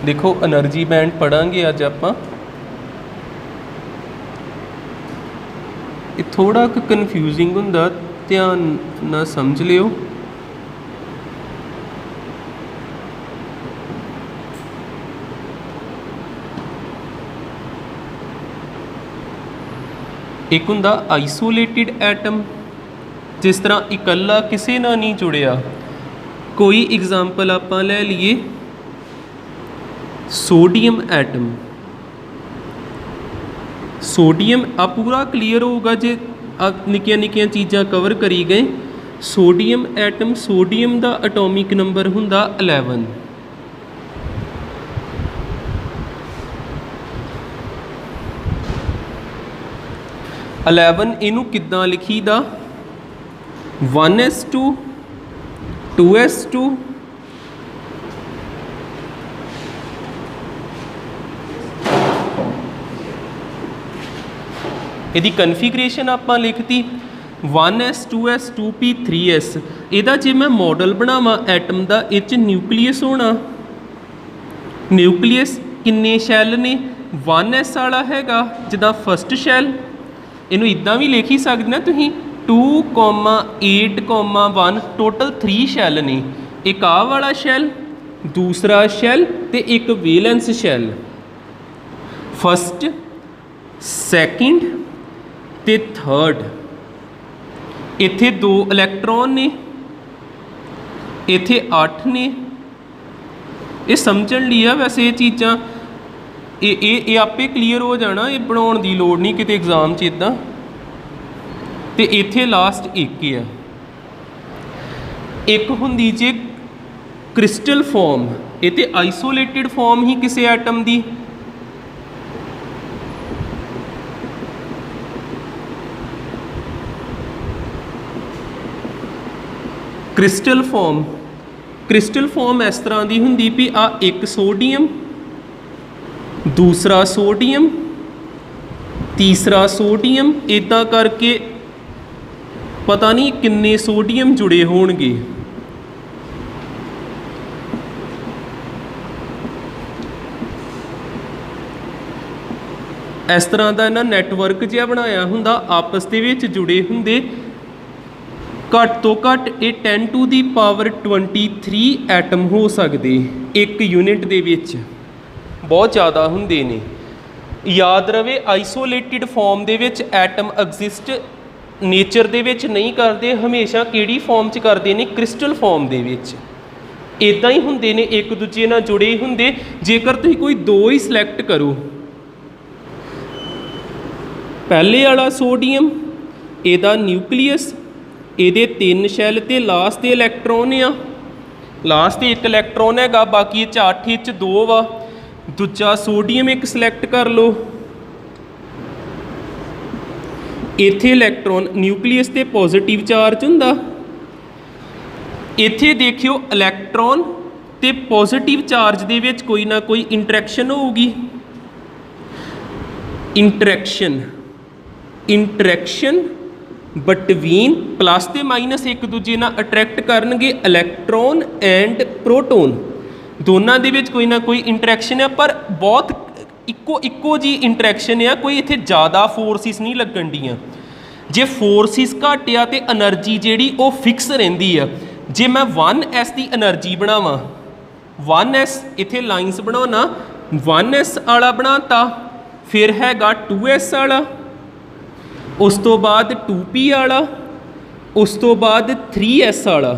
देखो energy band पढ़ांगे अज आपां। ये थोड़ा कन्फ्यूजिंग हुंदा, ध्यान ना समझ लियो। एक हुंदा आइसोलेटिड एटम, जिस तरह इकल्ला किसी ना नहीं जुड़िया। कोई एग्जाम्पल आपां लै लीए सोडियम एटम। सोडियम आ पूरा क्लीयर होगा जे निक्कियां निक्कियां चीज़ां कवर करी गए। सोडियम एटम, सोडियम का एटॉमिक नंबर हुंदा 11। इनू किद्दां लिखी दा 1s2 2s2 यदि कन्फिगरेशन आपां लिखती 1s 2s 2p 3s। इहदा जे मैं मॉडल बनावां एटम का, इस न्यूक्लीयस होना। न्यूक्लीयस किन्ने शैल ने? 1s वाला हैगा जिदा फस्ट शैल। इनू इदां भी लिख ही सकदे ना तुसीं 2,8,1 टोटल 3 शैल ने। एक आ वाला शैल, दूसरा शैल ते एक वेलेंस शैल। फस्ट, सैकेंड ते थर्ड। इत्थे 2 इलैक्ट्रॉन ने, इत्थे 8 ने। ये समझण लई आ, वैसे ये चीज़ां ये आपे क्लीयर हो जाना, ये बनाउण दी लोड़ नहीं किते एग्जाम च इदां। ते इत्थे लास्ट एक है। एक हुंदी जे क्रिस्टल फॉर्म, ये ते आइसोलेटिड फॉर्म ही किसी एटम दी। क्रिस्टल फॉर्म इस तरह की हुंदी भी आ, एक सोडियम, दूसरा सोडियम, तीसरा सोडियम, इदां करके पता नहीं किन्ने सोडियम जुड़े होणगे। इस तरह का इन्हां नैटवर्क जिहा बनाया हुंदा, आपस दे विच जुड़े हुंदे। घट तो घट ये 10⁻23 एटम हो सकते एक यूनिट दे विच, बहुत ज़्यादा हुंदे ने। याद रवे आइसोलेटिड फॉर्म दे विच एटम एग्जिस्ट नेचर दे विच नहीं करते, हमेशा किहड़ी फॉर्म च करते हैं? क्रिस्टल फॉर्म दे विच। इदां ही हुंदे ने, एक दूजे नाल जुड़े हुंदे। जेकर तुसीं कोई 2 ही सिलैक्ट करो, पहले वाला सोडियम, इहदा न्यूक्लीयस, ਇਹਦੇ 3 शैल ते लास्ट ਦੇ इलैक्ट्रॉन आ। लास्ट एक इलैक्ट्रॉन हैगा, बाकी 8 च 2 वा। दूजा सोडियम एक सिलैक्ट कर लो। इत्थे इलैक्ट्रॉन न्यूक्लीयस ते पॉजिटिव चार्ज हुंदा। इत्थे देखियो इलैक्ट्रॉन ते पॉजिटिव चार्ज दे विच कोई ना कोई इंटरैक्शन होगी। इंटरैक्शन बटवीन प्लस ते माइनस एक दूजे नाल अट्रैक्ट करनगे। इलैक्ट्रॉन एंड प्रोटोन दोनों दे विच कोई ना कोई इंटरैक्शन है, पर बहुत इक्को जी इंटरैक्शन है। कोई इत्थे ज़्यादा फोर्सिस नहीं लगन दियां। जे फोर्सिस घट आ ते एनर्जी जिहड़ी वो फिक्स रहिंदी आ। जे मैं 1s की एनर्जी बनावां, 1s इत्थे लाइनस बनाना, 1s वाला बनाता, फिर हैगा 2s वाला, उस तो बाद 2p वाला, उस तो बाद 3s वाला।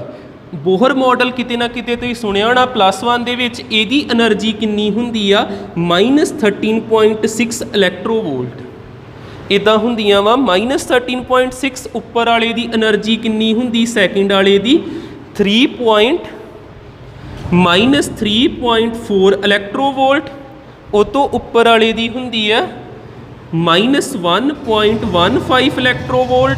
बोहर मॉडल किते ना किते तुसीं सुनिया होना +1 दे विच। इहदी एनर्जी किन्नी हुंदी आ? -13.6 इलैक्ट्रोवोल्ट। इदां हुंदियां वा -13.6। उपर वाले दी एनर्जी किन्नी हुंदी? सैकेंड वाले दी -3.4 इलैक्ट्रोवोल्ट। उस तो उपर वाले दी हुंदी है -1.15 इलैक्ट्रोवोल्ट।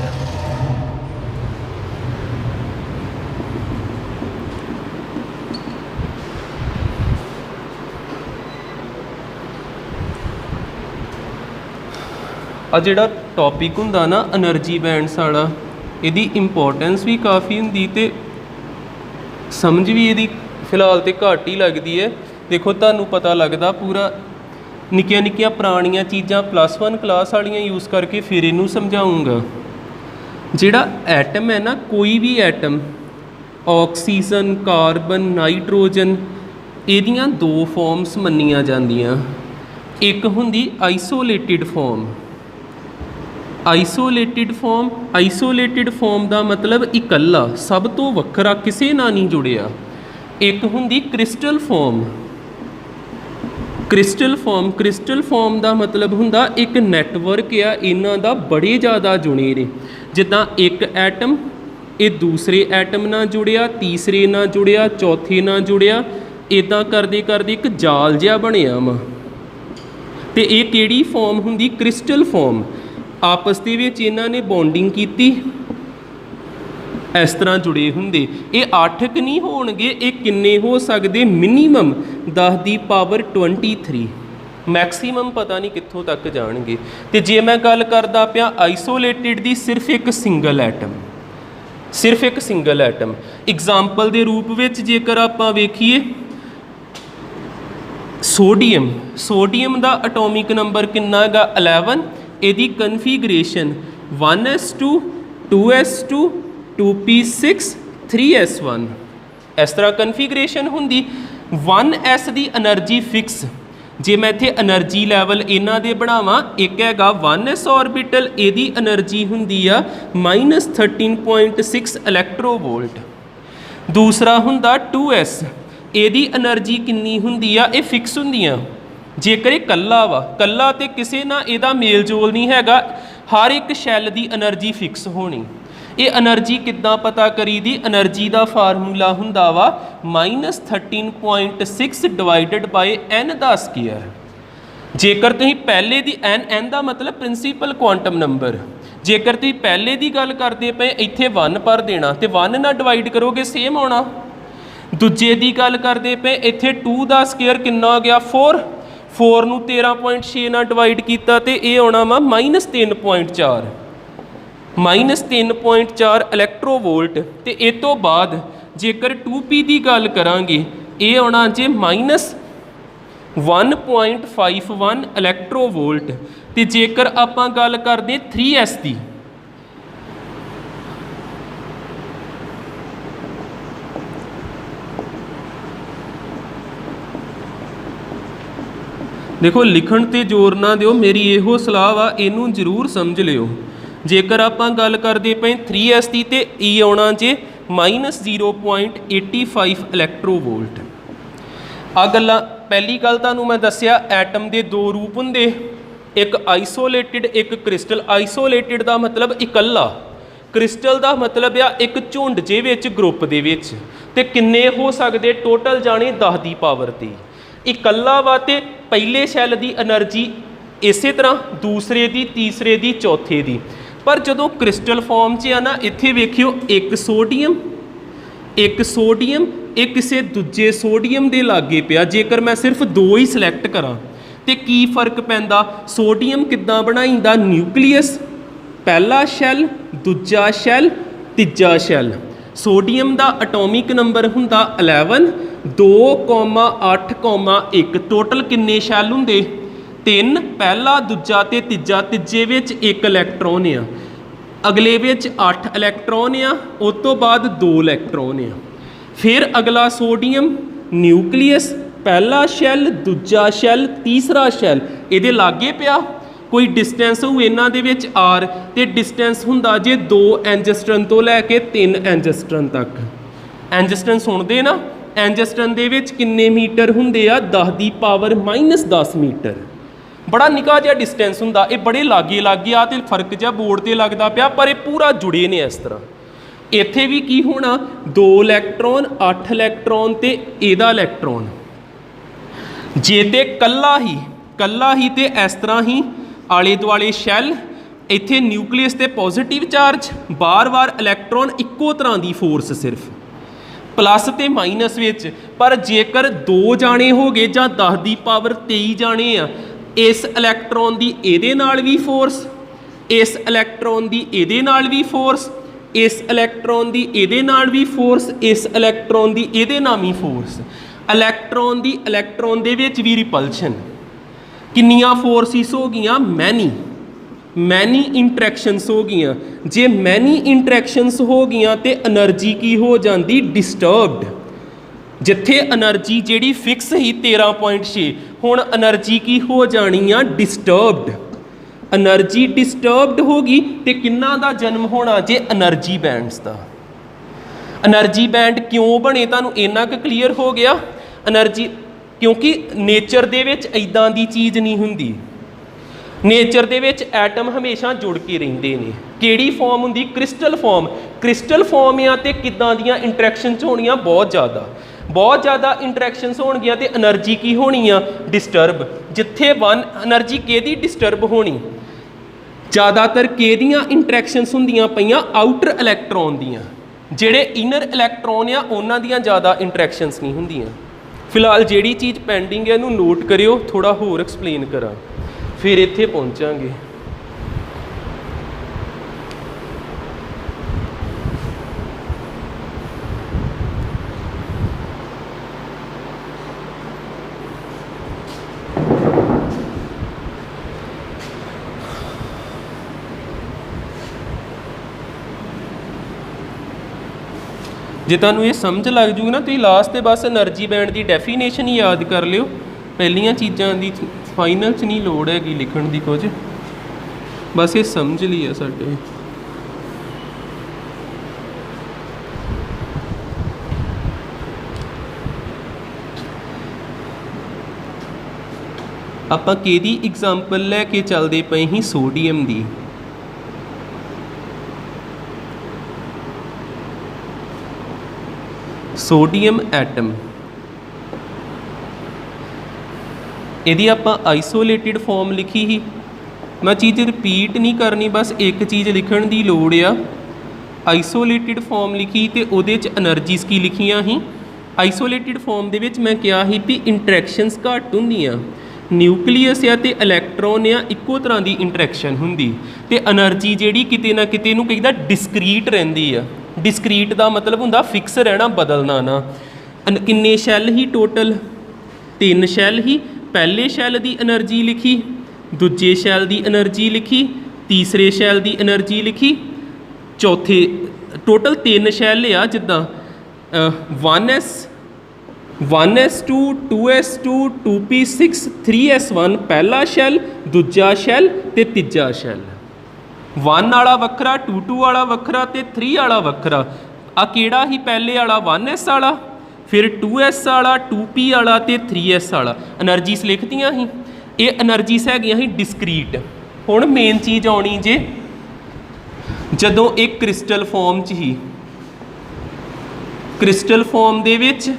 आ जिहड़ा टॉपिक हुंदा ना एनर्जी बैंड्स वाला, इहदी इंपॉर्टेंस भी काफ़ी हुंदी ते समझ भी इहदी फिलहाल तो घट ही लगती है। देखो तुहानूं पता लगदा पूरा निक्कियां निक्कियां पुरानियां चीज़ां +1 क्लास वालियां यूज़ करके फिर इनू समझाऊँगा। जिहड़ा एटम है ना, कोई भी एटम ऑक्सीजन, कार्बन, नाइट्रोजन, इहदियां दो फॉर्म्स मन्नियां जांदियां। एक हुंदी आइसोलेटिड फॉर्म। आइसोलेटिड फॉर्म का मतलब इकल्ला, सब तो वखरा, किसी नाल नहीं जुड़िया। एक हुंदी क्रिस्टल फॉर्म। क्रिस्टल फॉर्म का मतलब हुंदा एक नैटवर्क आ, इन्हां दा बड़े ज़्यादा जुड़े ने। जिद्दां एक एटम ये दूसरे एटम नाल जुड़िया, तीसरे नाल जुड़िया, चौथे नाल जुड़िया, इदां करदे करदे एक जाल जिहा बनिया वा। ते ये किहड़ी फॉर्म हुंदी? Crystal form. आपस दे विच इन्हां ने बॉन्डिंग कीती, इस तरह जुड़े हुंदे। ये 8 नहीं होणगे, ये किन्ने हो सकते? मिनीमम 10 की पावर 23, मैक्सीमम पता नहीं कित्थों तक जाणगे। ते जे मैं गल करदा पिया आइसोलेटिड दी, सिर्फ एक सिंगल एटम। एग्जाम्पल के रूप में जेकर आपां वेखीए सोडियम का एटॉमिक नंबर कितना है? 11। यदी configuration 1s2 2s2 2p6 3s1, इस तरह कन्फिगरेशन होंगी। 1s की एनर्जी फिक्स, जे मैं इत्थे एनर्जी लैवल इन्हां दे बनावां, एक हैगा 1s ऑर्बिटल, यदी एनर्जी हुंदी आ -13.6 इलैक्ट्रोवोल्ट। दूसरा हुंदा 2s, यदी एनर्जी किन्नी हुंदी आ? ये फिक्स हुंदियां। जेकर कल्ला वा, कल्ला तो किसी ना इहदा मेल जोल नहीं हैगा, हर एक शैल की एनर्जी फिक्स होनी। ये एनर्जी किद्दां पता करी दी? एनर्जी का फार्मूला हुंदा वा -13.6 डिवाइडेड बाय n दा स्केयर। जेकर तुसीं पहले दी n का मतलब प्रिंसीपल क्वांटम नंबर, जेकर तुसीं पहले की गल करते पे इत्थे 1 पर देना तो 1 ना डिवाइड करोगे सेम आना। दूजे की गल करते पे इत्थे 2 का स्केयर कितना हो गया? 4 नूं 13.6 नाल डिवाइड किया तो ये आना वा -3.4 इलैक्ट्रोवोल्ट। तो इस तो बाद जेकर 2p की गल करांगे, ये आना जे -1.51 इलैक्ट्रोवोल्ट। तो जेकर आपां गल करदे 3s की, देखो लिखण ते जोर ना दिओ, मेरी इहो सलाह वा, इनू जरूर समझ लिओ। जेकर आपां गल करदे पे 3s की, तो ई आउणा जे -0.85 इलैक्ट्रोवोल्ट। आ गल्लां, पहली गल तुहानूं मैं दस्सिया एटम के 2 रूप हुंदे, एक आइसोलेटिड, एक क्रिस्टल। आइसोलेटिड का मतलब इकल्ला, क्रिस्टल का मतलब आ एक झुंड जे विच, ग्रुप दे विच। ते किन्ने हो सकते? टोटल जाने 10 की पावर 3। इकल्ला वा ते पहले शैल की एनर्जी इस तरह, दूसरे की, तीसरे की, चौथे की। पर जदों क्रिस्टल फॉर्म च आ ना, इत्थे वेखियो एक सोडियम ये किसी दूजे सोडियम के लागे पिया। जेकर मैं सिर्फ 2 ही सिलैक्ट करा तो की फर्क पैंदा? सोडियम किद्दां बनाईंदा? न्यूक्लीअस, पहला शैल, दूजा शैल, तीजा शैल। सोडियम का एटॉमिक नंबर हुंदा 11, 2,8,1। टोटल किन्ने शैल हुंदे? 3, पहला, दूजा ते तीजा। तीजे विच 1 इलैक्ट्रॉन आ, अगले विच 8 इलैक्ट्रॉन आ, उस तो बाद 2 इलैक्ट्रॉन आ। फिर अगला सोडियम, न्यूक्लीअस, पहला शैल, दूजा शैल, तीसरा शैल, इहदे लागे पिया। कोई डिस्टेंस हो इन्हां दे विच r, ते डिस्टेंस हुंदा जे 2 एंजस्ट्रन तो लैके 3 एंजस्ट्रन तक। एंजस्ट्रन सुनदे ना? एंजस्ट्रन दे विच किन्ने मीटर हुंदे आ? 10 की पावर -10 मीटर। बड़ा निक्का जिहा डिस्टेंस हुंदा, ये बड़े लागे लागे आ, ते फर्क जिहा बोर्ड ते लगदा पिया, पर ये पूरा जुड़े ने इस तरह। इत्थे भी की होना? 2 इलैक्ट्रॉन, 8 इलैक्ट्रॉन ते इहदा इलैक्ट्रॉन। जे ते कल्ला ही ते इस तरह ही आले दुआले शैल, इत्थे न्यूक्लीअस ते पॉजिटिव चार्ज, बार इलैक्ट्रॉन, इक्को तरह की फोर्स, सिर्फ प्लस ते माइनस विच। पर जेकर 2 जाने हो गए जां 10 की पावर 23 जाने आ, इस इलैक्ट्रॉन की इहदे नाल भी फोर्स, इस इलैक्ट्रॉन की इहदे नाल भी फोर्स, इस इलैक्ट्रॉन की इहदे नाल भी फोर्स, इस इलैक्ट्रॉन की इहदे नाल भी फोर्स। ਇਲੈਕਟ੍ਰੋਨ ਦੀ ਇਲੈਕਟ੍ਰੋਨ ਦੇ ਵਿੱਚ ਵੀ ਰਿਪਲਸ਼ਨ। ਕਿੰਨੀਆਂ ਫੋਰਸਿਸ ਹੋ ਗਈਆਂ? ਮੈਨੀ ਇੰਟਰੈਕਸ਼ਨਸ ਹੋ ਗਈਆਂ। ਜੇ ਮੈਨੀ ਇੰਟਰੈਕਸ਼ਨਸ ਹੋ ਗਈਆਂ ਤੇ એનર્ਜੀ ਕੀ ਹੋ ਜਾਂਦੀ? ਡਿਸਟਰਬਡ। ਜਿੱਥੇ એનર્ਜੀ ਜਿਹੜੀ ਫਿਕਸ ਸੀ 13.6, ਹੁਣ એનર્ਜੀ ਕੀ ਹੋ ਜਾਣੀ ਆ? ਡਿਸਟਰਬਡ। એનર્ਜੀ ਡਿਸਟਰਬਡ ਹੋ ਗਈ ਤੇ ਕਿੰਨਾ ਦਾ ਜਨਮ ਹੋਣਾ ਜੇ? એનર્ਜੀ ਬੈਂਡਸ ਦਾ। એનર્ਜੀ ਬੈਂਡ ਕਿਉਂ ਬਣੇ? ਤੁਹਾਨੂੰ ਇੰਨਾ ਕੁ ਕਲੀਅਰ ਹੋ ਗਿਆ? એનર્ਜੀ ਕਿਉਂਕਿ ਨੇਚਰ ਦੇ ਵਿੱਚ ਇੱਦਾਂ ਦੀ ਚੀਜ਼ ਨਹੀਂ ਹੁੰਦੀ। ਨੇਚਰ ਦੇ ਵਿੱਚ ਐਟਮ ਹਮੇਸ਼ਾ ਜੁੜ ਕੇ ਰਹਿੰਦੇ ਨੇ। ਕਿਹੜੀ ਫਾਰਮ ਹੁੰਦੀ? Crystal farm. ਕ੍ਰਿਸਟਲ ਫਾਰਮ ਆ ਤੇ ਕਿੱਦਾਂ ਦੀਆਂ ਇੰਟਰੈਕਸ਼ਨਸ ਹੋਣੀਆਂ? ਬਹੁਤ ਜ਼ਿਆਦਾ ਇੰਟਰੈਕਸ਼ਨਸ ਹੋਣਗੀਆਂ ਤੇ એનર્ਜੀ ਕੀ ਹੋਣੀ ਆ? ਡਿਸਟਰਬ। ਜਿੱਥੇ એનર્ਜੀ ਕਿਹਦੀ ਡਿਸਟਰਬ ਹੋਣੀ? ਜ਼ਿਆਦਾਤਰ ਕਿਹਦੀਆਂ ਇੰਟਰੈਕਸ਼ਨਸ ਹੁੰਦੀਆਂ ਪਈਆਂ? ਆਊਟਰ ਇਲੈਕਟ੍ਰੋਨ ਦੀਆਂ। ਜਿਹੜੇ ਇਨਰ ਇਲੈਕਟ੍ਰੋਨ ਆ ਉਹਨਾਂ ਦੀਆਂ ਜ਼ਿਆਦਾ ਇੰਟਰੈਕਸ਼ਨਸ ਨਹੀਂ ਹੁੰਦੀਆਂ। ਫਿਲਹਾਲ ਜਿਹੜੀ ਚੀਜ਼ ਪੈਂਡਿੰਗ ਹੈ ਇਹਨੂੰ ਨੋਟ ਕਰਿਓ, ਥੋੜ੍ਹਾ ਹੋਰ ਐਕਸਪਲੇਨ ਕਰਾਂ ਫਿਰ ਇੱਥੇ ਪਹੁੰਚਾਂਗੇ। ਜੇ ਤੁਹਾਨੂੰ ਇਹ ਸਮਝ ਲੱਗ ਜੂਗੀ ਨਾ, ਤੁਸੀਂ ਲਾਸਟ 'ਤੇ ਬਸ એનર્ਜੀ ਬੈਂਡ ਦੀ ਡੈਫੀਨੇਸ਼ਨ ਹੀ ਯਾਦ ਕਰ ਲਿਓ। ਪਹਿਲੀਆਂ ਚੀਜ਼ਾਂ ਦੀ ਫਾਈਨਲ 'ਚ ਨਹੀਂ ਲੋੜ ਹੈਗੀ ਲਿਖਣ ਦੀ ਕੁਝ, ਬਸ ਇਹ ਸਮਝ ਲਈ ਆ ਸਾਡੇ। ਆਪਾਂ ਕਿਹਦੀ ਐਗਜ਼ਾਮਪਲ ਲੈ ਕੇ ਚੱਲਦੇ ਪਏ ਸੀ? ਸੋਡੀਅਮ ਦੀ। ਸੋਡੀਅਮ ਐਟਮ, ਇਹਦੀ ਆਪਾਂ ਆਈਸੋਲੇਟਿਡ ਫਾਰਮ ਲਿਖੀ ਸੀ। ਮੈਂ ਚੀਜ਼ ਰਿਪੀਟ ਨਹੀਂ ਕਰਨੀ, ਬਸ ਇੱਕ ਚੀਜ਼ ਲਿਖਣ ਦੀ ਲੋੜ ਆ। ਆਈਸੋਲੇਟਿਡ ਫਾਰਮ ਲਿਖੀ ਤੇ ਉਹਦੇ 'ਚ એનર્ਜੀਜ਼ ਕੀ ਲਿਖੀਆਂ ਸੀ? ਆਈਸੋਲੇਟਿਡ ਫਾਰਮ ਦੇ ਵਿੱਚ ਮੈਂ ਕਿਹਾ ਸੀ ਵੀ ਇੰਟਰੈਕਸ਼ਨਸ ਘੱਟ ਹੁੰਦੀਆਂ। ਨਿਊਕਲੀਅਸ ਆ ਤੇ ਇਲੈਕਟ੍ਰੋਨ ਆ, ਇੱਕੋ ਤਰ੍ਹਾਂ ਦੀ ਇੰਟਰੈਕਸ਼ਨ ਹੁੰਦੀ ਤੇ એનર્ਜੀ ਜਿਹੜੀ ਕਿਤੇ ਨਾ ਕਿਤੇ ਨੂੰ ਕਹਿੰਦਾ ਡਿਸਕਰੀਟ ਰਹਿੰਦੀ ਆ। ਡਿਸਕਰੀਟ ਦਾ ਮਤਲਬ ਹੁੰਦਾ ਫਿਕਸ ਰਹਿਣਾ, ਬਦਲਣਾ ਨਾ। ਕਿੰਨੇ ਸ਼ੈੱਲ ਹੀ ਟੋਟਲ? 3 ਸ਼ੈੱਲ ਹੀ। ਪਹਿਲੇ ਸ਼ੈੱਲ ਦੀ એનર્ਜੀ ਲਿਖੀ, ਦੂਜੇ ਸ਼ੈੱਲ ਦੀ એનર્ਜੀ ਲਿਖੀ, ਤੀਸਰੇ ਸ਼ੈੱਲ ਦੀ એનર્ਜੀ ਲਿਖੀ, ਚੌਥੇ ਟੋਟਲ 3 ਸ਼ੈੱਲ ਆ। ਜਿੱਦਾਂ 1s2 2s2 2p6 3s1 ਪਹਿਲਾ ਸ਼ੈੱਲ, ਦੂਜਾ ਸ਼ੈੱਲ ਤੇ ਤੀਜਾ ਸ਼ੈੱਲ। 1 ਵਾਲਾ ਵੱਖਰਾ, 2 ਵਾਲਾ ਵੱਖਰਾ ਤੇ 3 ਵਾਲਾ ਵੱਖਰਾ। ਆ ਕਿਹੜਾ ਹੀ? ਪਹਿਲੇ ਵਾਲਾ 1s ਵਾਲਾ, ਫਿਰ 2s ਵਾਲਾ, 2p ਵਾਲਾ ਤੇ 3s ਵਾਲਾ। એનર્ਜੀਸ ਲਿਖਤੀਆਂ ਸੀ। ਇਹ એનર્ਜੀਸ ਹੈਗੀਆਂ ਸੀ ਡਿਸਕਰੀਟ। ਹੁਣ ਮੇਨ ਚੀਜ਼ ਆਉਣੀ ਜੇ, ਜਦੋਂ ਇਹ ਕ੍ਰਿਸਟਲ ਫਾਰਮ 'ਚ ਹੀ, ਕ੍ਰਿਸਟਲ ਫਾਰਮ ਦੇ ਵਿੱਚ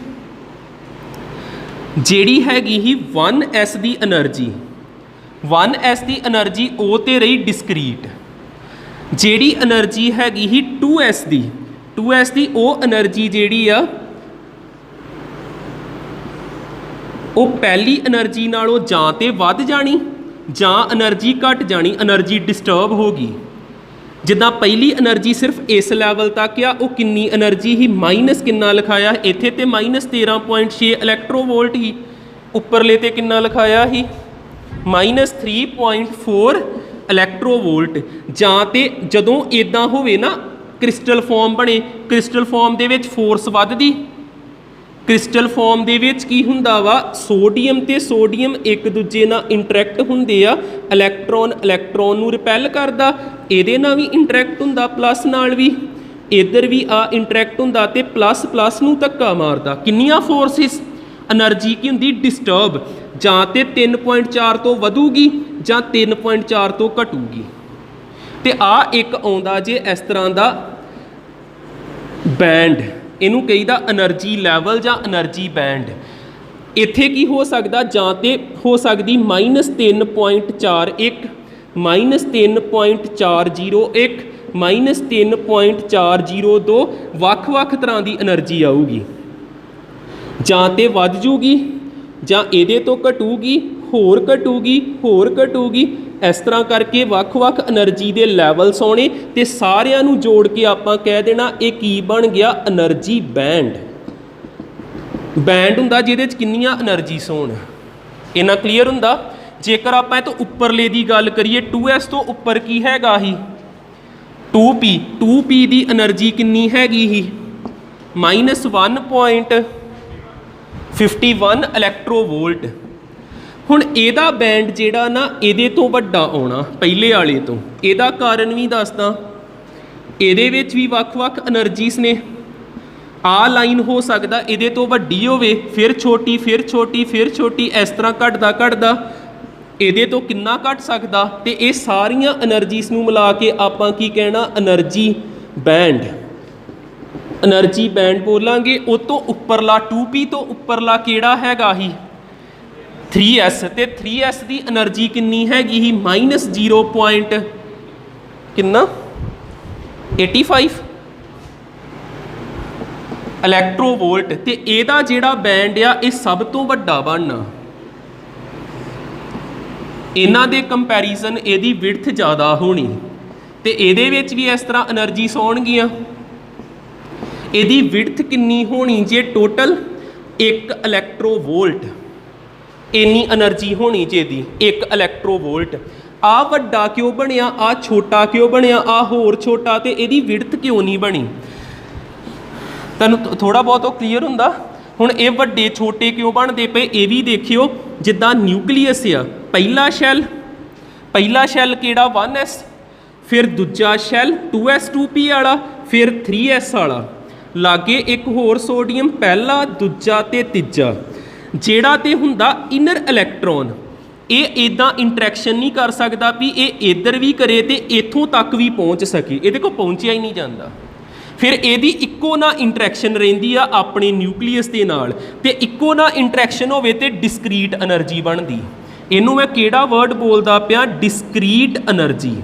ਜਿਹੜੀ ਹੈਗੀ ਹੀ 1s ਦੀ એનર્ਜੀ, 1s ਦੀ એનર્ਜੀ ਉਹ ਤੇ ਰਹੀ ਡਿਸਕਰੀਟ। ਜਿਹੜੀ એનર્ਜੀ ਹੈਗੀ ਹੀ 2s ਦੀ, 2s ਦੀ ਉਹ એનર્ਜੀ ਜਿਹੜੀ ਆ ਉਹ ਪਹਿਲੀ એનર્ਜੀ ਨਾਲੋਂ ਜਾਂ ਤੇ ਵੱਧ ਜਾਣੀ ਜਾਂ એનર્ਜੀ ਘਟ ਜਾਣੀ। એનર્ਜੀ ਡਿਸਟਰਬ ਹੋ ਗਈ। ਜਿੱਦਾਂ ਪਹਿਲੀ એનર્ਜੀ ਸਿਰਫ ਇਸ ਲੈਵਲ ਤੱਕ ਆ, ਉਹ ਕਿੰਨੀ એનર્ਜੀ ਹੀ? ਮਾਈਨਸ ਕਿੰਨਾ ਲਿਖਾਇਆ ਇੱਥੇ? ਤੇ -13.6 ਇਲੈਕਟ੍ਰੋਵੋਲਟ ਹੀ। ਉੱਪਰਲੇ ਤੇ ਕਿੰਨਾ ਲਿਖਾਇਆ ਸੀ? -3.4 ਇਲੈਕਟ੍ਰੋਵੋਲਟ। ਜਾਂ ਤੇ ਜਦੋਂ ਇੱਦਾਂ ਹੋਵੇ ਨਾ, ਕ੍ਰਿਸਟਲ ਫਾਰਮ ਬਣੇ, ਕ੍ਰਿਸਟਲ ਫਾਰਮ ਦੇ ਵਿੱਚ ਫੋਰਸ ਵੱਧਦੀ। ਕ੍ਰਿਸਟਲ ਫਾਰਮ ਦੇ ਵਿੱਚ ਕੀ ਹੁੰਦਾ ਵਾ? ਸੋਡੀਅਮ ਤੇ ਸੋਡੀਅਮ ਇੱਕ ਦੂਜੇ ਨਾਲ ਇੰਟਰੈਕਟ ਹੁੰਦੇ ਆ। ਇਲੈਕਟ੍ਰੋਨ ਇਲੈਕਟ੍ਰੋਨ ਨੂੰ ਰਿਪੈਲ ਕਰਦਾ, ਇਹਦੇ ਨਾਲ ਵੀ ਇੰਟਰੈਕਟ ਹੁੰਦਾ, ਪਲੱਸ ਨਾਲ ਵੀ, ਇੱਧਰ ਵੀ ਆ ਇੰਟਰੈਕਟ ਹੁੰਦਾ ਤੇ ਪਲੱਸ ਪਲੱਸ ਨੂੰ ਧੱਕਾ ਮਾਰਦਾ। ਕਿੰਨੀਆਂ ਫੋਰਸਿਸ? એનર્ਜੀ ਕੀ ਹੁੰਦੀ? ਡਿਸਟਰਬ। ਜਾਂ ਤੇ 3.4 ਤੋਂ ਵਧੂਗੀ ਜਾਂ 3.4 ਤੋਂ ਘਟੂਗੀ। ਤੇ ਆ ਇੱਕ ਆਉਂਦਾ ਜੇ ਇਸ ਤਰ੍ਹਾਂ ਦਾ ਬੈਂਡ, ਇਹਨੂੰ ਕਹੀਦਾ એનર્ਜੀ ਲੈਵਲ ਜਾਂ એનર્ਜੀ ਬੈਂਡ। ਇੱਥੇ ਕੀ ਹੋ ਸਕਦਾ? ਜਾਂ ਤੇ ਹੋ ਸਕਦੀ -3.41, -3.401, -3.402। ਵੱਖ-ਵੱਖ ਤਰ੍ਹਾਂ ਦੀ એનર્ਜੀ ਆਊਗੀ। ਜਾਂ ਤੇ ਵੱਧ ਜੂਗੀ ਜਾਂ ਇਹਦੇ ਤੋਂ ਘਟੂਗੀ, ਹੋਰ ਘਟੂਗੀ, ਹੋਰ ਘਟੂਗੀ। ਇਸ ਤਰ੍ਹਾਂ ਕਰਕੇ ਵੱਖ-ਵੱਖ એનર્ਜੀ ਦੇ ਲੈਵਲਸ ਆਉਣੇ ਤੇ ਸਾਰਿਆਂ ਨੂੰ ਜੋੜ ਕੇ ਆਪਾਂ ਕਹਿ ਦੇਣਾ ਇਹ ਕੀ ਬਣ ਗਿਆ? Energy band. ਬੈਂਡ ਹੁੰਦਾ ਜਿਹਦੇ 'ਚ ਕਿੰਨੀਆਂ એનર્ਜੀਸ ਹੋਣ। ਇੰਨਾ ਕਲੀਅਰ ਹੁੰਦਾ। ਜੇਕਰ ਆਪਾਂ ਇਹ ਤੋਂ ਉੱਪਰਲੇ ਦੀ ਗੱਲ ਕਰੀਏ 2s ਤੋਂ ਉੱਪਰ ਕੀ ਹੈਗਾ ਹੀ 2p 2p ਦੀ એનર્ਜੀ ਕਿੰਨੀ ਹੈਗੀ ਹੀ -1.51 ਇਲੈਕਟ੍ਰੋਵੋਲਟ। ਹੁਣ ਇਹਦਾ ਬੈਂਡ ਜਿਹੜਾ ਨਾ ਇਹਦੇ ਤੋਂ ਵੱਡਾ ਆਉਣਾ ਪਹਿਲੇ ਵਾਲੇ ਤੋਂ। ਇਹਦਾ ਕਾਰਨ ਵੀ ਦੱਸਦਾ। ਇਹਦੇ ਵਿੱਚ ਵੀ ਵੱਖ-ਵੱਖ એનર્ਜੀਸ ਨੇ। ਆਹ ਲਾਈਨ ਹੋ ਸਕਦਾ ਇਹਦੇ ਤੋਂ ਵੱਡੀ ਹੋਵੇ, ਫਿਰ ਛੋਟੀ, ਫਿਰ ਛੋਟੀ, ਫਿਰ ਛੋਟੀ, ਇਸ ਤਰ੍ਹਾਂ ਘਟਦਾ ਘਟਦਾ ਇਹਦੇ ਤੋਂ ਕਿੰਨਾ ਘਟ ਸਕਦਾ। ਤੇ ਇਹ ਸਾਰੀਆਂ એનર્ਜੀਸ ਨੂੰ ਮਿਲਾ ਕੇ ਆਪਾਂ ਕੀ ਕਹਿਣਾ એનર્ਜੀ ਬੈਂਡ। એનર્ਜੀ ਬੈਂਡ ਬੋਲਾਂਗੇ। ਉਹ ਤੋਂ ਉੱਪਰਲਾ 2p ਤੋਂ ਉੱਪਰਲਾ ਕਿਹੜਾ ਹੈਗਾ ਹੀ 3s। ਤੇ 3s ਦੀ એનર્ਜੀ ਕਿੰਨੀ ਹੈਗੀ ਹੀ -0. ਕਿੰਨਾ 85 ਇਲੈਕਟ੍ਰੋਵੋਲਟ। ਤੇ ਇਹਦਾ ਜਿਹੜਾ ਬੈਂਡ ਆ ਇਹ ਸਭ ਤੋਂ ਵੱਡਾ ਬਣਨਾ। ਇਹਨਾਂ ਦੇ ਕੰਪੈਰੀਜ਼ਨ ਇਹਦੀ ਵਿਡਥ ਜ਼ਿਆਦਾ ਹੋਣੀ। ਤੇ ਇਹਦੇ ਵਿੱਚ ਵੀ ਇਸ ਤਰ੍ਹਾਂ એનર્ਜੀਸ ਆਉਣਗੀਆਂ। ਇਹਦੀ ਵਿਡਥ ਕਿੰਨੀ ਹੋਣੀ ਜੇ ਟੋਟਲ 1 ਇਲੈਕਟ੍ਰੋਵੋਲਟ ਇੰਨੀ એનર્ਜੀ ਹੋਣੀ ਜੇ ਇਹਦੀ 1 ਇਲੈਕਟ੍ਰੋਵੋਲਟ। ਆਹ ਵੱਡਾ ਕਿਉਂ ਬਣਿਆ, ਆਹ ਛੋਟਾ ਕਿਉਂ ਬਣਿਆ, ਆਹ ਹੋਰ ਛੋਟਾ, ਤੇ ਇਹਦੀ ਵਿਡਥ ਕਿਉਂ ਨਹੀਂ ਬਣੀ। ਤੁਹਾਨੂੰ ਥੋੜ੍ਹਾ ਬਹੁਤ ਉਹ ਕਲੀਅਰ ਹੁੰਦਾ। ਹੁਣ ਇਹ ਵੱਡੇ ਛੋਟੇ ਕਿਉਂ ਬਣਦੇ ਪਏ ਇਹ ਵੀ ਦੇਖਿਓ। ਜਿੱਦਾਂ ਨਿਊਕਲੀਅਸ ਆ, ਪਹਿਲਾ ਸ਼ੈੱਲ ਕਿਹੜਾ 1s, ਫਿਰ ਦੂਜਾ ਸ਼ੈੱਲ 2s 2p ਵਾਲਾ, ਫਿਰ 3s ਵਾਲਾ, ਲਾਗੇ ਇੱਕ ਹੋਰ ਸੋਡੀਅਮ, ਪਹਿਲਾ ਦੂਜਾ ਤੇ ਤੀਜਾ। ਜਿਹੜਾ ਤੇ ਹੁੰਦਾ ਇਨਰ ਇਲੈਕਟ੍ਰੋਨ, ਇਹ ਇੱਦਾਂ ਇੰਟਰੈਕਸ਼ਨ ਨਹੀਂ ਕਰ ਸਕਦਾ ਵੀ ਇਹ ਇੱਧਰ ਵੀ ਕਰੇ ਤੇ ਇੱਥੋਂ ਤੱਕ ਵੀ ਪਹੁੰਚ ਸਕੇ। ਇਹਦੇ ਕੋਲ ਪਹੁੰਚਿਆ ਹੀ ਨਹੀਂ ਜਾਂਦਾ। ਫਿਰ ਇਹਦੀ ਇੱਕੋ ਨਾ ਇੰਟਰੈਕਸ਼ਨ ਰਹਿੰਦੀ ਆ ਆਪਣੇ ਨਿਊਕਲੀਅਸ ਦੇ ਨਾਲ। ਤੇ ਇੱਕੋ ਨਾ ਇੰਟਰੈਕਸ਼ਨ ਹੋਵੇ ਤੇ ਡਿਸਕਰੀਟ એનર્ਜੀ ਬਣਦੀ। ਇਹਨੂੰ ਮੈਂ ਕਿਹੜਾ ਵਰਡ ਬੋਲਦਾ ਪਿਆ, ਡਿਸਕਰੀਟ એનર્ਜੀ।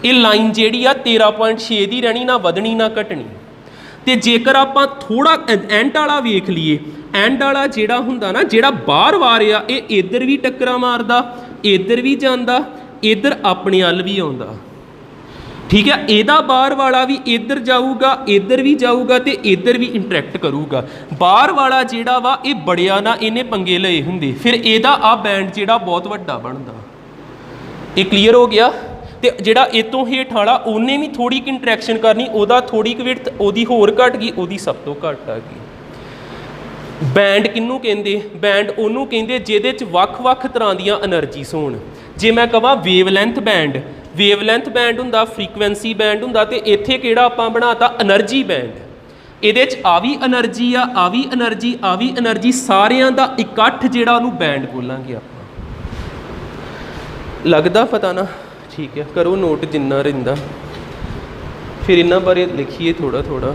ਇਹ ਲਾਈਨ ਜਿਹੜੀ ਆ 13.6 ਦੀ ਰਹਿਣੀ, ਨਾ ਵਧਣੀ ਨਾ ਘਟਣੀ। ਤੇ ਜੇਕਰ ਆਪਾਂ ਥੋੜਾ ਐਂਡ ਵਾਲਾ ਵੇਖ ਲਈਏ, ਐਂਡ ਵਾਲਾ ਜਿਹੜਾ ਹੁੰਦਾ ਨਾ, ਜਿਹੜਾ ਬਾਹਰ ਵਾਰ ਆ, ਇਹ ਇੱਧਰ ਵੀ ਟੱਕਰਾਂ ਮਾਰਦਾ, ਇੱਧਰ ਵੀ ਜਾਂਦਾ, ਇੱਧਰ ਆਪਣੇ ਵੱਲ ਵੀ ਆਉਂਦਾ। ਠੀਕ ਹੈ। ਇਹਦਾ ਬਾਹਰ ਵਾਲਾ ਵੀ ਇੱਧਰ ਜਾਊਗਾ, ਇੱਧਰ ਵੀ ਜਾਊਗਾ ਤੇ ਇੱਧਰ ਵੀ ਇੰਟਰੈਕਟ ਕਰੂਗਾ। ਬਾਹਰ ਵਾਲਾ ਜਿਹੜਾ ਵਾ ਇਹ ਬੜਿਆ ਨਾ ਇਹਨੇ ਪੰਗੇ ਲਏ ਹੁੰਦੇ, ਫਿਰ ਇਹਦਾ ਆ ਬੈਂਡ ਜਿਹੜਾ ਬਹੁਤ ਵੱਡਾ ਬਣਦਾ। ਇਹ ਕਲੀਅਰ ਹੋ ਗਿਆ। ਤੇ ਜਿਹੜਾ ਇਹ ਤੋਂ ਹੇਠ ਵਾਲਾ ਉਹਨੇ ਵੀ ਥੋੜੀ ਕੁ ਇੰਟਰੈਕਸ਼ਨ ਕਰਨੀ, ਉਹਦਾ ਥੋੜੀ ਕੁ ਵਿਡਥ ਉਹਦੀ ਹੋਰ ਘਟ ਗਈ, ਉਹਦੀ ਸਭ ਤੋਂ ਘੱਟ ਆ ਗਈ। ਬੈਂਡ ਕਿਹਨੂੰ ਕਹਿੰਦੇ, ਬੈਂਡ ਉਹਨੂੰ ਕਹਿੰਦੇ ਜਿਹਦੇ 'ਚ ਵੱਖ-ਵੱਖ ਤਰ੍ਹਾਂ ਦੀਆਂ એનર્ਜੀਸ ਹੋਣ। ਜੇ ਮੈਂ ਕਹਾਂ ਵੇਵਲੈਂਥ ਬੈਂਡ, ਵੇਵਲੈਂਥ ਬੈਂਡ ਹੁੰਦਾ, ਫਰੀਕੁਐਂਸੀ ਬੈਂਡ ਹੁੰਦਾ, ਤੇ ਇੱਥੇ ਕਿਹੜਾ ਆਪਾਂ ਬਣਾਤਾ એનર્ਜੀ ਬੈਂਡ। ਇਹਦੇ 'ਚ ਆ ਵੀ એનર્ਜੀ ਆ, ਆ ਵੀ એનર્ਜੀ, ਆ ਵੀ એનર્ਜੀ, ਸਾਰਿਆਂ ਦਾ ਇਕੱਠ ਜਿਹੜਾ ਉਹਨੂੰ ਬੈਂਡ ਬੋਲਾਂਗੇ ਆਪਾਂ। ਲੱਗਦਾ ਪਤਾ ਨਾ? ਠੀਕ ਹੈ, ਕਰੋ ਨੋਟ ਜਿੰਨਾ ਰਹਿੰਦਾ, ਫਿਰ ਇਹਨਾਂ ਬਾਰੇ ਲਿਖੀਏ ਥੋੜ੍ਹਾ ਥੋੜ੍ਹਾ।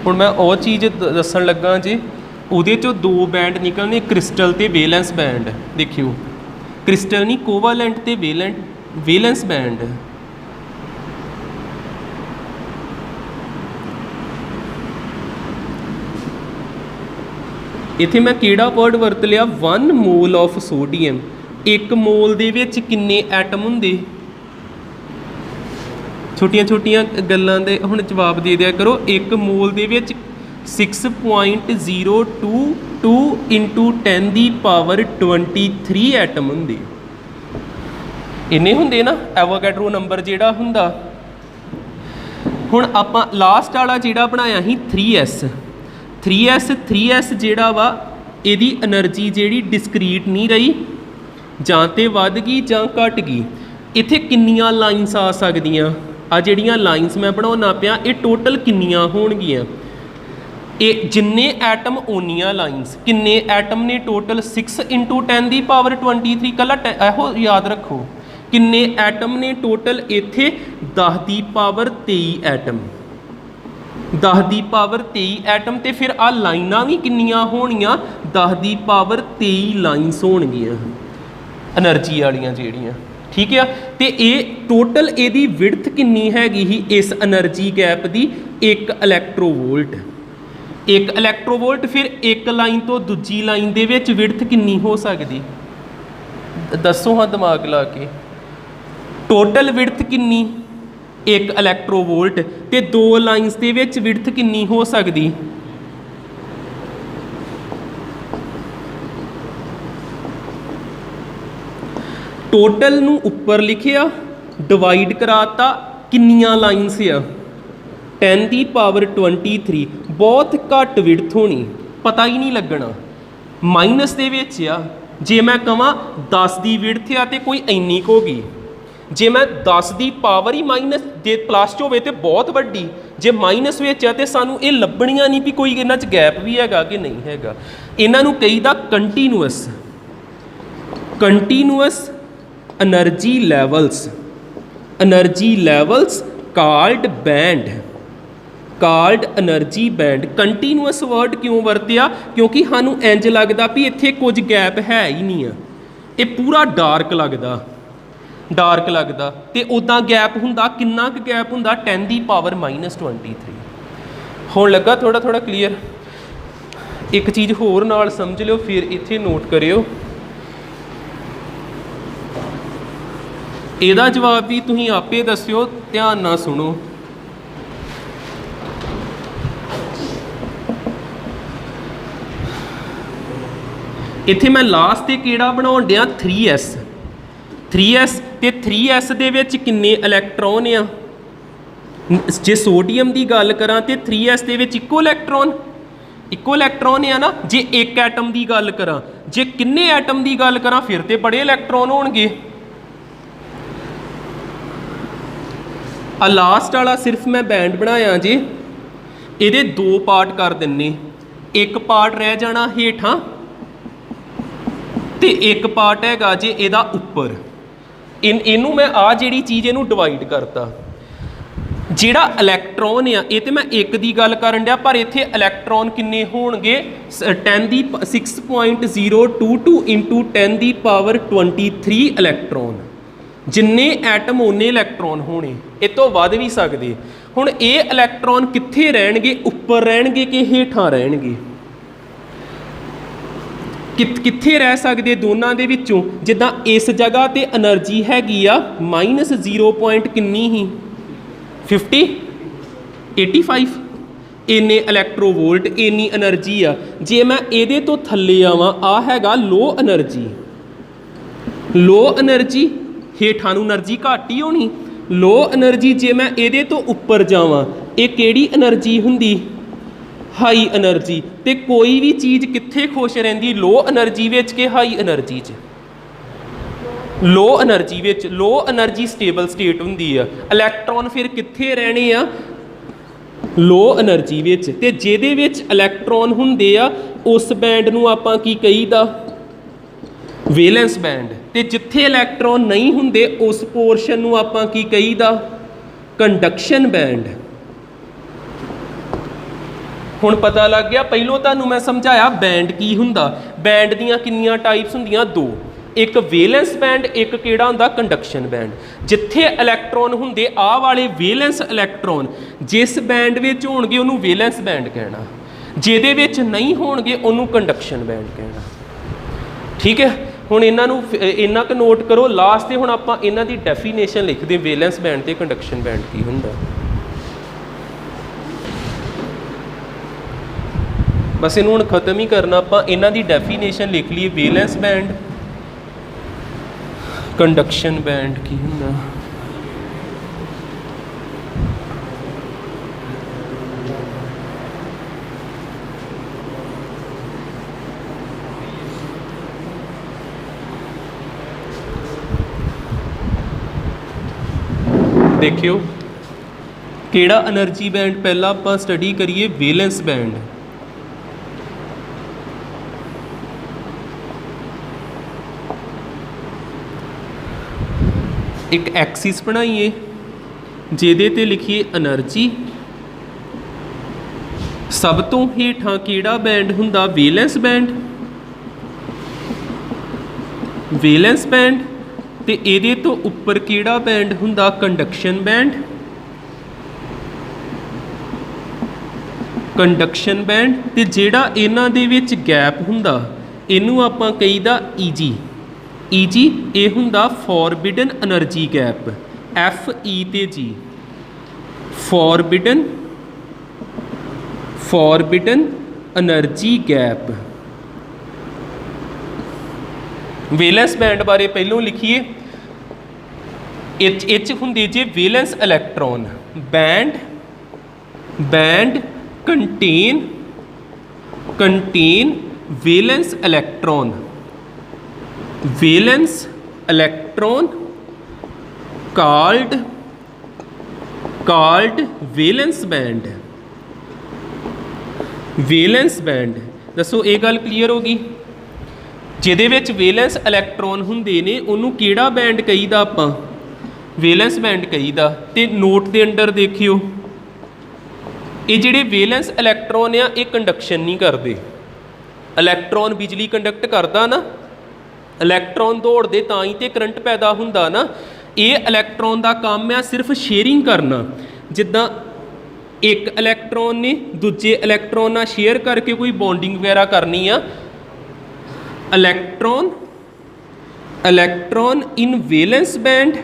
ਹੁਣ ਮੈਂ ਉਹ ਚੀਜ਼ ਦੱਸਣ ਲੱਗਾ ਜੀ, ਉਹਦੇ 'ਚੋਂ ਦੋ ਬੈਂਡ ਨਿਕਲਣੇ, ਕ੍ਰਿਸਟਲ ਤੇ ਵੇਲੈਂਸ ਬੈਂਡ। ਦੇਖਿਓ, ਕ੍ਰਿਸਟਲ ਨਹੀਂ, ਕੋਵਾਲੈਂਟ ਤੇ ਵੇਲੈਂਸ ਬੈਂਡ। ਇੱਥੇ ਮੈਂ ਕਿਹੜਾ ਵਰਡ ਵਰਤ ਲਿਆ, 1 ਮੋਲ ਆਫ ਸੋਡੀਅਮ। 1 ਮੋਲ ਦੇ ਵਿੱਚ ਕਿੰਨੇ ਐਟਮ ਹੁੰਦੇ? ਛੋਟੀਆਂ ਛੋਟੀਆਂ ਗੱਲਾਂ ਦੇ ਹੁਣ ਜਵਾਬ ਦੇ ਦਿਆ ਕਰੋ। 1 ਮੋਲ ਦੇ ਵਿੱਚ 6.022 × 10⁻23 ਐਟਮ ਹੁੰਦੇ। ਇੰਨੇ ਹੁੰਦੇ ਨਾ ਐਵੋਗੈਡਰੋ ਨੰਬਰ ਜਿਹੜਾ ਹੁੰਦਾ। ਹੁਣ ਆਪਾਂ ਲਾਸਟ ਵਾਲਾ ਜਿਹੜਾ ਬਣਾਇਆ ਸੀ 3s ਜਿਹੜਾ ਵਾ ਇਹਦੀ એનર્ਜੀ ਜਿਹੜੀ ਡਿਸਕਰੀਟ ਨਹੀਂ ਰਹੀ, ਜਾਂ ਤੇ ਵੱਧ ਗਈ ਜਾਂ ਘਟ ਗਈ। ਇੱਥੇ ਕਿੰਨੀਆਂ ਲਾਈਨਸ ਆ ਸਕਦੀਆਂ? ਆ ਜਿਹੜੀਆਂ ਲਾਈਨਸ ਮੈਂ ਬਣਾਉਣਾ ਪਿਆ ਇਹ ਟੋਟਲ ਕਿੰਨੀਆਂ ਹੋਣਗੀਆਂ? ਇਹ ਜਿੰਨੇ ਐਟਮ ਓਨੀਆਂ ਲਾਈਨਸ। ਕਿੰਨੇ ਐਟਮ ਨੇ ਟੋਟਲ? 6 × 10⁻23। ਕੱਲਾ ਇਹੋ ਯਾਦ ਰੱਖੋ, ਕਿੰਨੇ ਐਟਮ ਨੇ ਟੋਟਲ? ਇੱਥੇ 10⁻23 ਐਟਮ, 10⁻23 ਐਟਮ। ਤੇ ਫਿਰ ਆ ਲਾਈਨਾਂ ਵੀ ਕਿੰਨੀਆਂ ਹੋਣੀਆਂ? 10⁻23 ਲਾਈਨਸ ਹੋਣਗੀਆਂ એનર્ਜੀ ਵਾਲੀਆਂ ਜਿਹੜੀਆਂ। ठीक है। तो ये टोटल एदी विड्थ किन्नी हैगी ही इस एनर्जी गैप की 1 इलैक्ट्रोवोल्ट। 1 इलैक्ट्रोवोल्ट फिर एक लाइन तो दूजी लाइन दे विच विड्थ किन्नी हो सकती, दसो हाँ दिमाग ला के। टोटल विड्थ किन्नी 1 इलैक्ट्रोवोल्ट, तो 2 लाइनस दे विच विड्थ किन्नी हो सकती, टोटल नू उपर लिखिया डिवाइड कराता किन्नियां लाइनस आ 10 की पावर 23, बहुत घट विड्थ होनी, पता ही नहीं लगना। माइनस दे विच आ जे मैं कहां 10 की विड्थ आ तो कोई इन्नी होगी, जे मैं 10 की पावर ही माइनस जे प्लस च होवे तो बहुत वड्डी, जे माइनस विच आ तो सानू ये लभणियां नहीं भी कोई इन्हां च गैप भी हैगा कि नहीं हैगा। इन्हां नू कहीदा continuous, continuous energy levels, energy levels called band, called energy band. Continuous word क्यों वरत्या, क्योंकि सानू इंज लगदा भी इत्थे कुछ गैप है ही नहीं है, ये पूरा डार्क लगदा, डार्क लगदा। तो उदां गैप हुंदा किन्ना क गैप हुंदा 10 की पावर -23। हुण लगा थोड़ा थोड़ा क्लीयर। एक चीज़ होर नाल समझ लिओ फिर इत्थे नोट करियो, ਇਹਦਾ जवाब भी तुसीं आपे दस्सिओ, ध्यान ना सुनो। इत्थे मैं लास्ट ते केड़ा बनाउण दिया 3s, 3s ते 3s दे विच किन्ने इलैक्ट्रॉन आ, जे सोडियम की गल करां तो 3s दे विच इक्को इलैक्ट्रॉन, इक्को इलैक्ट्रॉन है ना। जे एक एटम की गल करां, जे किन्ने एटम की गल करां फिर तो बड़े इलैक्ट्रॉन होणगे। आ लास्ट वाला सिर्फ मैं बैंड बनाया जी, ये 2 पार्ट कर दिन्ने, एक पार्ट रह जाना हेठां ते एक पार्ट हैगा जे इहदा उपर। इनू मैं आ जिहड़ी चीज़ इनू डिवाइड करता, जिहड़ा इलैक्ट्रॉन आ ये तो मैं एक की गल करन दिया, पर इत्थे इलैक्ट्रॉन किन्ने होणगे 10 की 6.022 इंटू 10 की पावर 23 इलैक्ट्रॉन। जिन्ने एटम उन्ने इलैक्ट्रॉन होने, इस तो वध भी सकते। हुण ये इलैक्ट्रॉन कित्थे रहणगे, उपर रहणगे कि हेठां रहणगे, कित्थे रह सकते दोनों दे विचों। जिद्दां इस जगह ते एनर्जी हैगी आ -0 पॉइंट किन्नी ही 50 85 इन्ने इलैक्ट्रोवोल्ट, इन्नी एनर्जी आ। जे मैं इहदे तो थल्ले आवां, आ हैगा लो एनर्जी, लो एनर्जी हेठां नूं एनर्जी घट ही होनी, लो एनर्जी। जे मैं इहदे तो उपर जावां, ये किहड़ी एनर्जी हुंदी, हाई एनर्जी। तो कोई भी चीज़ कित्थे खुश रहिंदी, लो एनर्जी विच कि हाई एनर्जी च, low energy which. Low energy stable state हुंदी आ, इलैक्ट्रॉन फिर कित्थे रहने आ, लो एनर्जी विच। ते जिहदे विच इलैक्ट्रॉन हुंदे आ उस बैंड नूं आपां की कहीदा, वेलेंस बैंड। ते जिथे इलैक्ट्रॉन नहीं हुंदे उस पोर्शन नूं आपां की कहीदा, कंडक्शन बैंड। हुण पता लग गया, पहलों तुहानूं मैं समझाया बैंड की हुंदा। बैंड दीयां किन्नियां टाइप्स हुंदियां, 2, एक वेलेंस बैंड, एक किहड़ा हुंदा कंडक्शन बैंड। जिथे इलैक्ट्रॉन हुंदे आ वाले वेलेंस इलैक्ट्रॉन जिस बैंड विच होणगे उहनूं वेलेंस बैंड कहना, जिहदे विच नहीं होणगे उहनूं कंडक्शन बैंड कहना। ठीक है, हुण इन्हां क नोट करो। लास्ट ते हुण आपां इन्हां दी डेफिनेशन लिखदे, वेलेंस बैंड ते कंडक्शन बैंड की हुंदा। बस इनू हुण खत्म ही करना आपां। इन्हां दी डेफिनेशन लिख लीए, वेलेंस बैंड, कंडक्शन बैंड की हुंदा। देखियो केड़ा एनर्जी बैंड पहला आपां स्टडी करिए, वेलेंस बैंड। एक एक्सिस बनाइए जिहदे ते लिखिए एनर्जी, सब तो हेठां केड़ा बैंड हुंदा, वेलेंस बैंड, वेलेंस बैंड। ਤੇ ਇਹਦੇ ਤੋਂ ਉੱਪਰ ਕਿਹੜਾ ਬੈਂਡ ਹੁੰਦਾ ਕੰਡਕਸ਼ਨ ਬੈਂਡ। ਕੰਡਕਸ਼ਨ ਬੈਂਡ ਤੇ ਜਿਹੜਾ ਇਹਨਾਂ ਦੇ ਵਿੱਚ ਗੈਪ ਹੁੰਦਾ ਇਹਨੂੰ ਆਪਾਂ ਕਹੀਦਾ ਈਜੀ। ਈਜੀ ਇਹ ਹੁੰਦਾ ਫੋਰਬਿਡਨ એનર્ਜੀ ਗੈਪ, FE ਤੇ G। Forbidden energy gap. Valence band ਬਾਰੇ ਪਹਿਲੋਂ ਲਿਖੀਏ। ਇਹ ਹੁੰਦੇ ਜੇ valence electron. Band contain valence electron called valence band। ਦੱਸੋ ਇਹ ਗੱਲ ਕਲੀਅਰ ਹੋ ਗਈ। ਜਿਹਦੇ ਵਿੱਚ ਵੈਲੈਂਸ ਇਲੈਕਟ੍ਰੋਨ ਹੁੰਦੇ ਨੇ ਉਹਨੂੰ ਕਿਹੜਾ ਬੈਂਡ ਕਹੀਦਾ ਆਪਾਂ, ਵੈਲੈਂਸ ਬੈਂਡ ਕਹੀਦਾ। ਤੇ ਨੋਟ ਦੇ ਅੰਡਰ ਦੇਖਿਓ ਇਹ ਜਿਹੜੇ ਵੈਲੈਂਸ ਇਲੈਕਟ੍ਰੋਨ ਆ ਇਹ ਕੰਡਕਸ਼ਨ ਨਹੀਂ ਕਰਦੇ। ਇਲੈਕਟ੍ਰੋਨ ਬਿਜਲੀ ਕੰਡਕਟ ਕਰਦਾ ਨਾ, ਇਲੈਕਟ੍ਰੋਨ ਦੌੜਦੇ ਤਾਂ ਹੀ ਤੇ ਕਰੰਟ ਪੈਦਾ ਹੁੰਦਾ ਨਾ। ਇਹ ਇਲੈਕਟ੍ਰੋਨ ਦਾ ਕੰਮ ਆ ਸਿਰਫ ਸ਼ੇਅਰਿੰਗ ਕਰਨਾ। ਜਿੱਦਾਂ ਇੱਕ ਇਲੈਕਟ੍ਰੋਨ ਨੇ ਦੂਜੇ ਇਲੈਕਟ੍ਰੋਨ ਨਾਲ ਸ਼ੇਅਰ ਕਰਕੇ ਕੋਈ ਬੌਂਡਿੰਗ ਵਗੈਰਾ ਕਰਨੀ ਆ। Electron in wellness band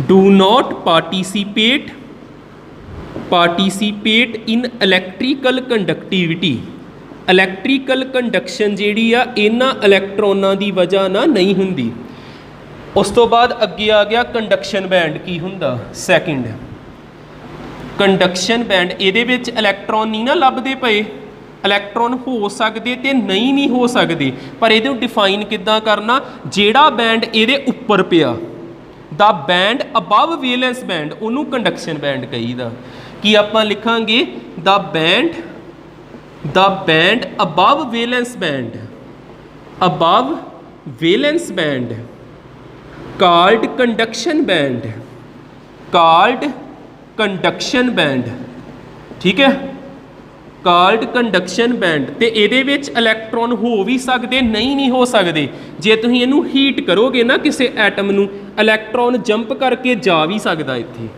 do not participate in electrical conductivity। Electrical conduction ਜਿਹੜੀ ਆ ਇਹਨਾਂ ਇਲੈਕਟ੍ਰੋਨਾਂ ਦੀ ਵਜ੍ਹਾ ਨਾਲ ਨਹੀਂ ਹੁੰਦੀ। ਉਸ ਤੋਂ ਬਾਅਦ ਅੱਗੇ ਆ ਗਿਆ ਕੰਡਕਸ਼ਨ ਬੈਂਡ। ਕੀ ਹੁੰਦਾ ਸੈਕਿੰਡ ਕੰਡਕਸ਼ਨ ਬੈਂਡ। ਇਹਦੇ ਵਿੱਚ ਇਲੈਕਟ੍ਰੋਨ ਨਹੀਂ ਨਾ ਲੱਭਦੇ ਪਏ। ਇਲੈਕਟ੍ਰੋਨ ਹੋ ਸਕਦੇ ਤੇ ਨਹੀਂ ਹੋ ਸਕਦੇ, ਪਰ ਇਹਦੇ ਨੂੰ ਡਿਫਾਈਨ ਕਿੱਦਾਂ ਕਰਨਾ। ਜਿਹੜਾ ਬੈਂਡ ਇਹਦੇ ਉੱਪਰ ਪਿਆ ਦਾ ਬੈਂਡ ਅਬਵ ਵੈਲੈਂਸ ਬੈਂਡ ਉਹਨੂੰ ਕੰਡਕਸ਼ਨ ਬੈਂਡ ਕਹੀਦਾ। ਕੀ ਆਪਾਂ ਲਿਖਾਂਗੇ ਦਾ band above valence band called conduction band. ਠੀਕ ਹੈ, ਕਾਲਡ ਕੰਡਕਸ਼ਨ ਬੈਂਡ। ਤੇ ਇਹਦੇ ਵਿੱਚ ਇਲੈਕਟ੍ਰੋਨ ਹੋ ਵੀ ਸਕਦੇ ਨਹੀਂ ਹੋ ਸਕਦੇ। ਜੇ ਤੁਸੀਂ ਇਹਨੂੰ ਹੀਟ ਕਰੋਗੇ ਨਾ ਕਿਸੇ ਐਟਮ ਨੂੰ, ਇਲੈਕਟ੍ਰੋਨ ਜੰਪ ਕਰਕੇ ਜਾ ਵੀ ਸਕਦਾ ਇੱਥੇ।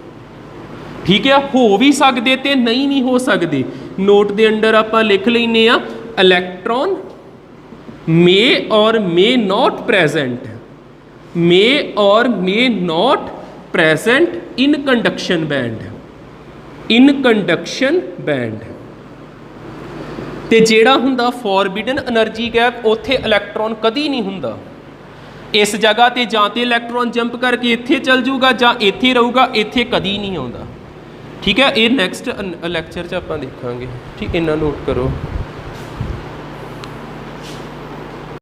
ਠੀਕ ਹੈ, ਹੋ ਵੀ ਸਕਦੇ ਤੇ ਨਹੀਂ ਹੋ ਸਕਦੇ। ਨੋਟ ਦੇ ਅੰਡਰ ਆਪਾਂ ਲਿਖ ਲੈਂਦੇ ਆ electron may or may not present in conduction band। ਤੇ ਜਿਹੜਾ ਹੁੰਦਾ ਫੋਰਬਿਡਨ એનર્ਜੀ ਗੈਪ ਉੱਥੇ ਇਲੈਕਟ੍ਰੋਨ ਕਦੀ ਨਹੀਂ ਹੁੰਦਾ। ਇਸ ਜਗ੍ਹਾ ਤੇ ਜਾਂ ਤੇ ਇਲੈਕਟ੍ਰੋਨ ਜੰਪ ਕਰਕੇ ਇੱਥੇ ਚੱਲ ਜਾਊਗਾ ਜਾਂ ਇੱਥੇ ਰਹੂਗਾ, ਇੱਥੇ ਕਦੀ ਨਹੀਂ ਆਉਂਦਾ। ਠੀਕ ਹੈ, ਇਹ ਨੈਕਸਟ ਲੈਕਚਰ 'ਚ ਆਪਾਂ ਦੇਖਾਂਗੇ। ਠੀਕ, ਇੰਨਾ ਨੋਟ ਕਰੋ।